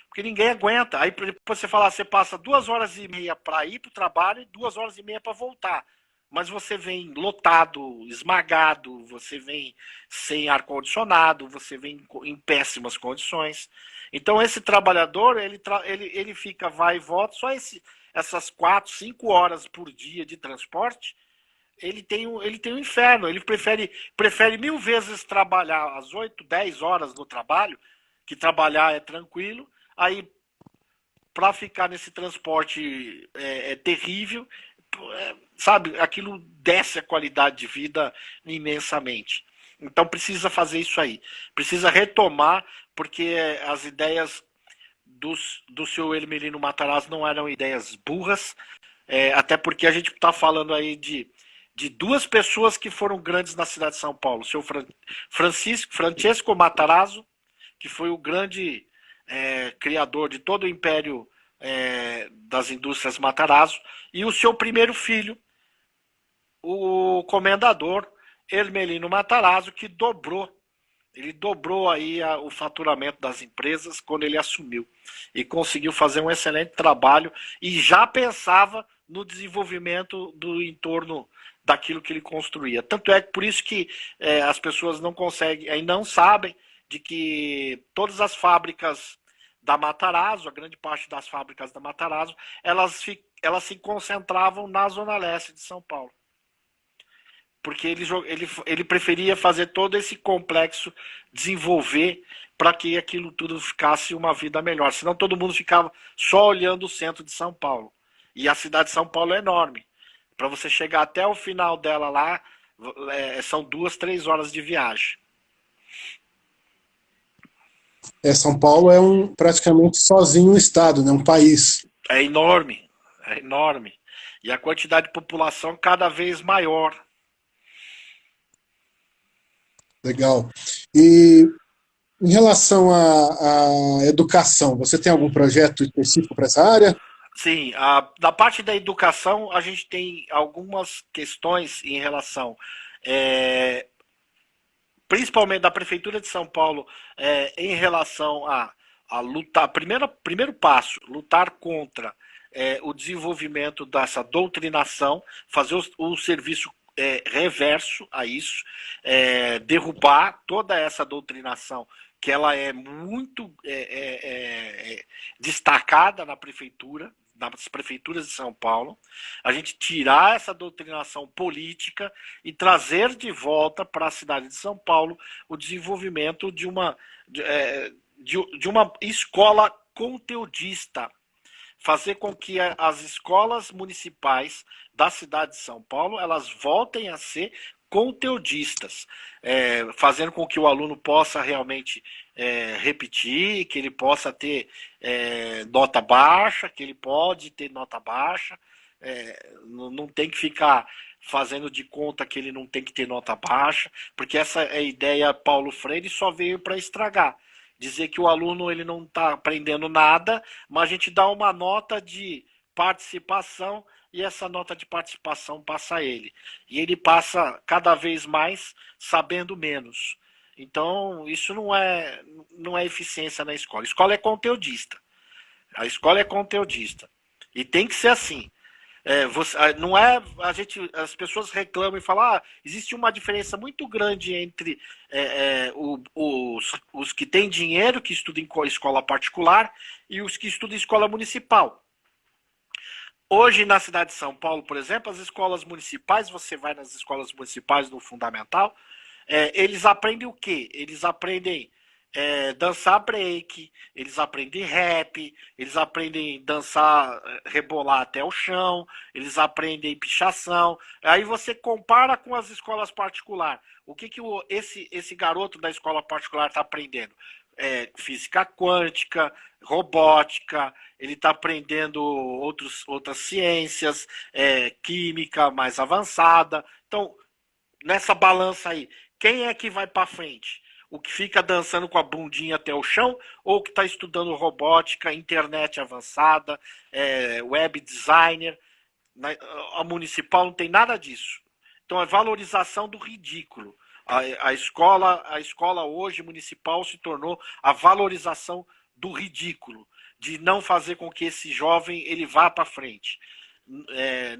Porque ninguém aguenta. Aí depois você fala, você passa 2 horas e meia para ir para o trabalho e 2 horas e meia para voltar. Mas você vem lotado, esmagado, você vem sem ar-condicionado, você vem em péssimas condições. Então esse trabalhador, ele fica, vai e volta, só essas 4, 5 horas por dia de transporte, ele tem um inferno. Ele prefere 1000 vezes trabalhar às 8, 10 horas no trabalho, que trabalhar é tranquilo. Aí, para ficar nesse transporte terrível, sabe, aquilo desce a qualidade de vida imensamente. Então precisa fazer isso aí. Precisa retomar, porque as ideias do seu Hermelino Matarazzo não eram ideias burras, até porque a gente está falando aí de duas pessoas que foram grandes na cidade de São Paulo. O seu Francesco Matarazzo, que foi o grande criador de todo o império das indústrias Matarazzo, e o seu primeiro filho, o comendador Hermelino Matarazzo, que ele dobrou aí o faturamento das empresas quando ele assumiu e conseguiu fazer um excelente trabalho e já pensava no desenvolvimento do entorno daquilo que ele construía. Tanto é que por isso que as pessoas não conseguem, aí não sabem de que todas as fábricas da Matarazzo, a grande parte das fábricas da Matarazzo, elas se concentravam na zona leste de São Paulo. Porque ele preferia fazer todo esse complexo desenvolver para que aquilo tudo ficasse uma vida melhor. Senão todo mundo ficava só olhando o centro de São Paulo. E a cidade de São Paulo é enorme. Para você chegar até o final dela lá, são 2, 3 horas de viagem. São Paulo é praticamente sozinho um estado, né? Um país. É enorme, é enorme. E a quantidade de população cada vez maior. Legal. E em relação à educação, você tem algum projeto específico para essa área? Sim, da parte da educação, a gente tem algumas questões em relação, principalmente da Prefeitura de São Paulo, em relação a lutar. Primeiro passo, lutar contra o desenvolvimento dessa doutrinação, fazer o serviço reverso a isso, derrubar toda essa doutrinação que ela é muito destacada na prefeitura, nas prefeituras de São Paulo, a gente tirar essa doutrinação política e trazer de volta para a cidade de São Paulo o desenvolvimento de uma escola conteudista, fazer com que as escolas municipais da cidade de São Paulo elas voltem a ser conteudistas, fazendo com que o aluno possa realmente repetir, que ele possa ter nota baixa, que ele pode ter nota baixa, não tem que ficar fazendo de conta que ele não tem que ter nota baixa, porque essa é a ideia Paulo Freire só veio para estragar. Dizer que o aluno ele não está aprendendo nada, mas a gente dá uma nota de participação e essa nota de participação passa a ele. E ele passa cada vez mais sabendo menos. Então, isso não é eficiência na escola. A escola é conteudista. A escola é conteudista. E tem que ser assim. Não é as pessoas reclamam e falam, existe uma diferença muito grande entre os que têm dinheiro, que estudam em escola particular, e os que estudam em escola municipal. Hoje, na cidade de São Paulo, por exemplo, as escolas municipais, você vai nas escolas municipais no fundamental, eles aprendem o quê? Eles aprendem dançar break, eles aprendem rap, eles aprendem dançar, rebolar até o chão, eles aprendem pichação. Aí você compara com as escolas particulares. O que, que esse garoto da escola particular está aprendendo? Física quântica, robótica, ele está aprendendo outras ciências, química mais avançada. Então, nessa balança aí, quem é que vai para frente? O que fica dançando com a bundinha até o chão ou o que está estudando robótica, internet avançada, web designer? A municipal não tem nada disso. Então é valorização do ridículo. A escola hoje municipal se tornou a valorização do ridículo, de não fazer com que esse jovem ele vá para frente.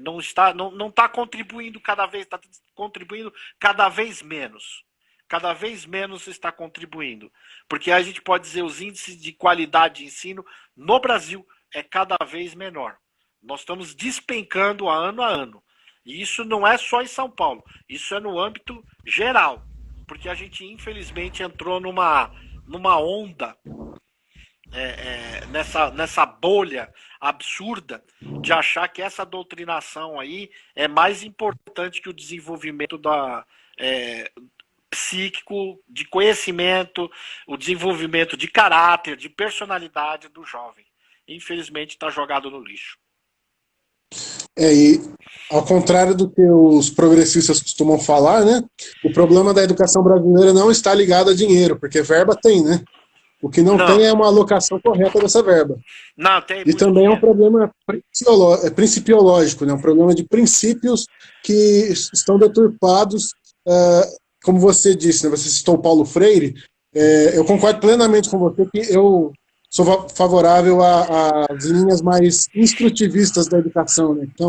Não está contribuindo cada vez, está contribuindo cada vez menos. Cada vez menos está contribuindo. Porque a gente pode dizer os índices de qualidade de ensino no Brasil é cada vez menor. Nós estamos despencando ano a ano. E isso não é só em São Paulo, isso é no âmbito geral. Porque a gente, infelizmente, entrou numa onda, nessa bolha absurda de achar que essa doutrinação aí é mais importante que o desenvolvimento psíquico, de conhecimento, o desenvolvimento de caráter, de personalidade do jovem. Infelizmente, está jogado no lixo. E ao contrário do que os progressistas costumam falar, né, o problema da educação brasileira não está ligado a dinheiro, porque verba tem, né? O que não tem é uma alocação correta dessa verba. Não, tem e também dinheiro. É um problema principiológico, né? Um problema de princípios que estão deturpados, como você disse, né? Você citou o Paulo Freire, eu concordo plenamente com você que eu sou favorável às linhas mais instrutivistas da educação, né? Então,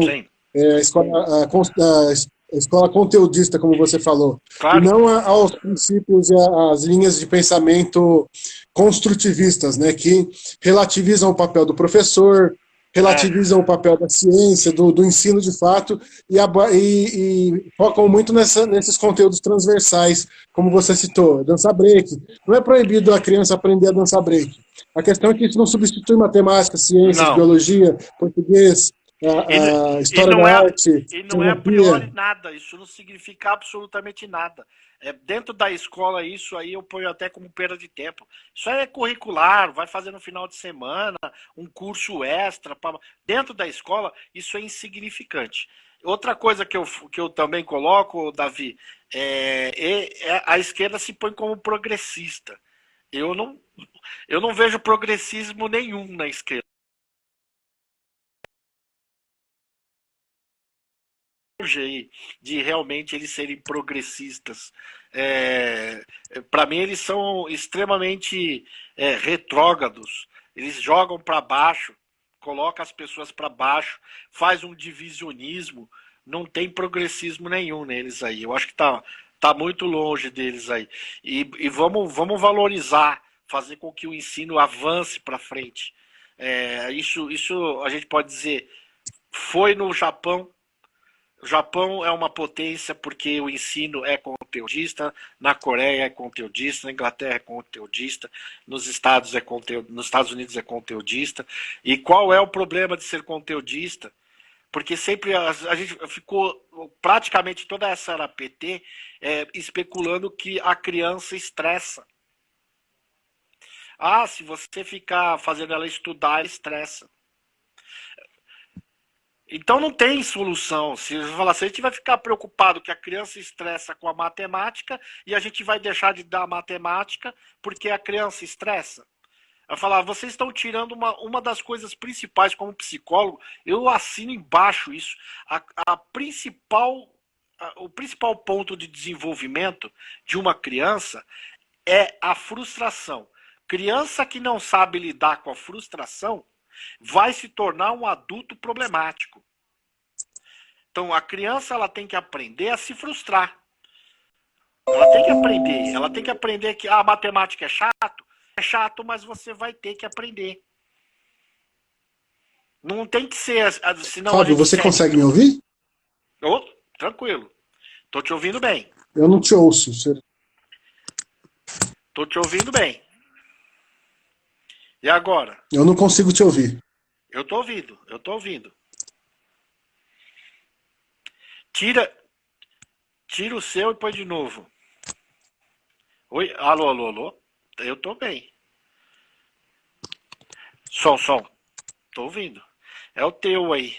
a escola conteudista, como você falou, claro. E não aos princípios e às linhas de pensamento construtivistas, né, que relativizam o papel do professor, relativizam o papel da ciência, do ensino de fato, e focam muito nesses conteúdos transversais, como você citou, dançar break. Não é proibido a criança aprender a dançar break. A questão é que isso não substitui matemática, ciências, biologia, português, história da arte, e não é a priori nada, isso não significa absolutamente nada. Dentro da escola, isso aí eu ponho até como perda de tempo. Isso é curricular, vai fazer no final de semana, um curso extra. Dentro da escola, isso é insignificante. Outra coisa que eu também coloco, Davi, a esquerda se põe como progressista. Eu não vejo progressismo nenhum na esquerda. De realmente eles serem progressistas. Para mim, eles são extremamente retrógrados. Eles jogam para baixo, colocam as pessoas para baixo, faz um divisionismo. Não tem progressismo nenhum neles aí. Eu acho que tá muito longe deles aí. E vamos valorizar, fazer com que o ensino avance para frente. Isso a gente pode dizer, foi no Japão. O Japão é uma potência porque o ensino é conteudista, na Coreia é conteudista, na Inglaterra é conteudista, nos Estados Unidos é conteudista. E qual é o problema de ser conteudista? Porque sempre a gente ficou praticamente toda essa era PT especulando que a criança estressa. Se você ficar fazendo ela estudar, ela estressa. Então não tem solução. Se a gente vai ficar preocupado que a criança estressa com a matemática e a gente vai deixar de dar matemática porque a criança estressa. Vai falar, vocês estão tirando uma das coisas principais como psicólogo, eu assino embaixo isso. O principal ponto de desenvolvimento de uma criança é a frustração. Criança que não sabe lidar com a frustração vai se tornar um adulto problemático. Então, a criança ela tem que aprender a se frustrar. Ela tem que aprender que a matemática é chato, mas você vai ter que aprender. Não tem que ser, senão a Fábio, gente você segue. consegue me ouvir? Ô, tranquilo. Tô te ouvindo bem. Eu não te ouço. Tô te ouvindo bem. E agora? Eu não consigo te ouvir. Eu tô ouvindo, eu tô ouvindo. Tira, tira o seu e põe de novo. Oi, alô, alô, alô. Eu tô bem. Som, som. Tô ouvindo. É o teu aí.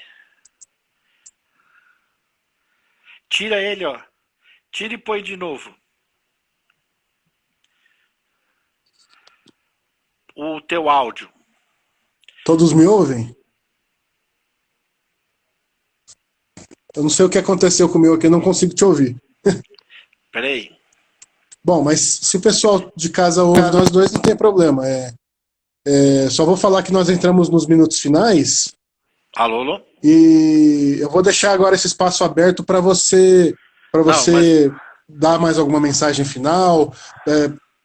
Tira ele, ó. Tira e põe de novo. O teu áudio. Todos me ouvem? Eu não sei o que aconteceu com o meu aqui, eu não consigo te ouvir. Peraí. Bom, mas se o pessoal de casa ouve nós dois, não tem problema. Só vou falar que nós entramos nos minutos finais Alô, alô? e eu vou deixar agora esse espaço aberto para Não, mas você dar mais alguma mensagem final,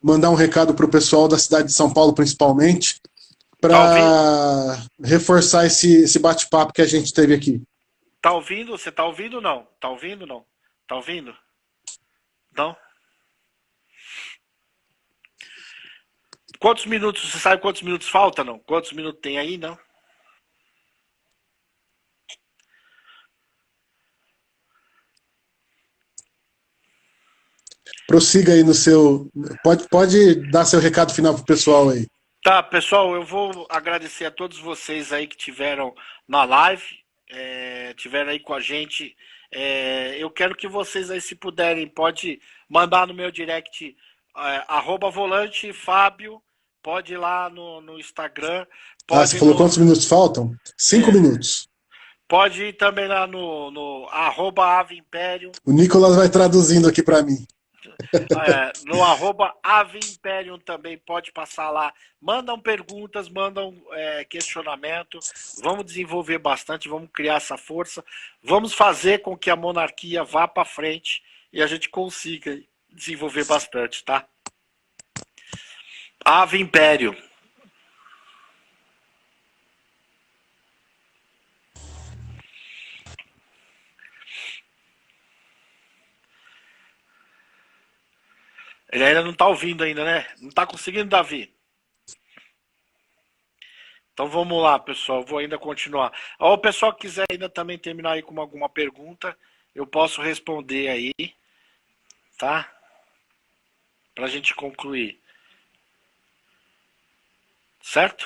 mandar um recado para o pessoal da cidade de São Paulo, principalmente, tá ouvindo? para reforçar esse bate-papo que a gente teve aqui. Tá ouvindo? Você tá ouvindo ou não? Tá ouvindo ou não? Tá ouvindo? Não? Quantos minutos? Você sabe quantos minutos falta, não? Quantos minutos tem aí, não? Prossiga aí no seu. Pode dar seu recado final pro pessoal aí. Tá, pessoal, eu vou agradecer a todos vocês aí que tiveram na live, tiveram aí com a gente. Eu quero que vocês aí, se puderem, pode mandar no meu direct, @volante Fábio, pode ir lá no Instagram, Ah, você pode falou quantos minutos faltam? 5 minutos. pode ir também lá no @aveimperium. O Nicolas vai traduzindo aqui para mim. No @Ave Imperium também pode passar lá. Mandam perguntas, mandam questionamento. Vamos desenvolver bastante, vamos criar essa força. Vamos fazer com que a monarquia vá para frente e a gente consiga desenvolver bastante, tá? Ave Império. Ele ainda não tá ouvindo ainda, né? Não tá conseguindo, Davi? Então vamos lá, pessoal. Vou ainda continuar. O pessoal que quiser ainda também terminar aí com alguma pergunta, eu posso responder aí, tá? Pra gente concluir. Certo?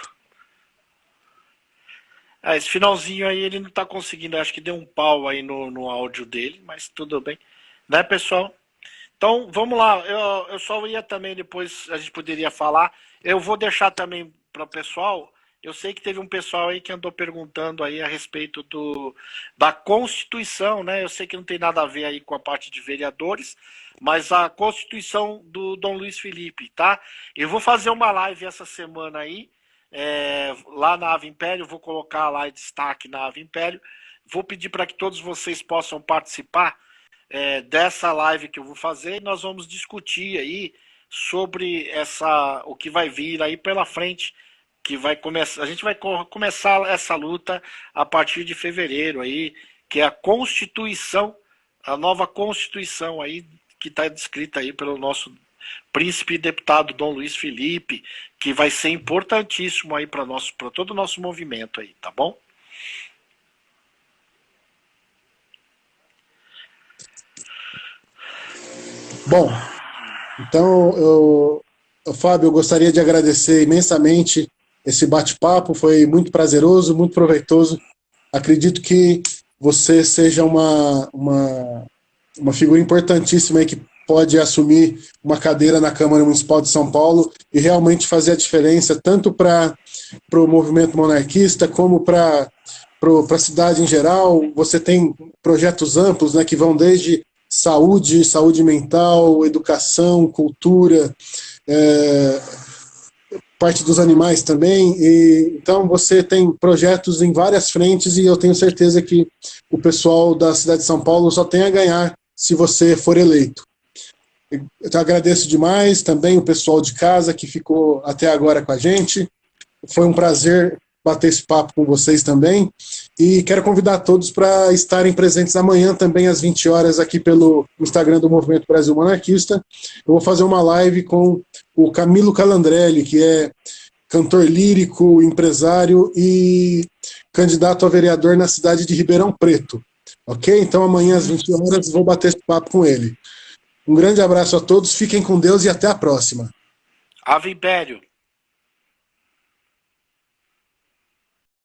Esse finalzinho aí ele não tá conseguindo. Acho que deu um pau aí no áudio dele, mas tudo bem. Né, pessoal? Então, vamos lá. Eu só ia também depois, a gente poderia falar. Eu vou deixar também para o pessoal. Eu sei que teve um pessoal aí que andou perguntando aí a respeito da Constituição, né? Eu sei que não tem nada a ver aí com a parte de vereadores, mas a Constituição do Dom Luiz Felipe, tá? Eu vou fazer uma live essa semana aí, lá na Ave Império, vou colocar lá em destaque na Ave Império. Vou pedir para que todos vocês possam participar dessa live que eu vou fazer, e nós vamos discutir aí sobre o que vai vir aí pela frente, que vai começar, a gente vai começar essa luta a partir de fevereiro aí, que é a Constituição, a nova Constituição aí, que está descrita aí pelo nosso príncipe e deputado Dom Luiz Felipe, que vai ser importantíssimo aí para todo o nosso movimento aí, tá bom? Bom, então, Fábio, eu gostaria de agradecer imensamente esse bate-papo. Foi muito prazeroso, muito proveitoso. Acredito que você seja uma figura importantíssima aí que pode assumir uma cadeira na Câmara Municipal de São Paulo e realmente fazer a diferença tanto para o movimento monarquista como para a cidade em geral. Você tem projetos amplos, né, que vão desde saúde mental, educação, cultura, parte dos animais também. Então você tem projetos em várias frentes e eu tenho certeza que o pessoal da cidade de São Paulo só tem a ganhar se você for eleito. Eu te agradeço demais, também o pessoal de casa que ficou até agora com a gente. Foi um prazer bater esse papo com vocês também. E quero convidar todos para estarem presentes amanhã também às 20 horas aqui pelo Instagram do Movimento Brasil Monarquista. Eu vou fazer uma live com o Camilo Calandrelli, que é cantor lírico, empresário e candidato a vereador na cidade de Ribeirão Preto. Ok? Então amanhã às 20 horas vou bater esse papo com ele. Um grande abraço a todos, fiquem com Deus e até a próxima. Ave Império.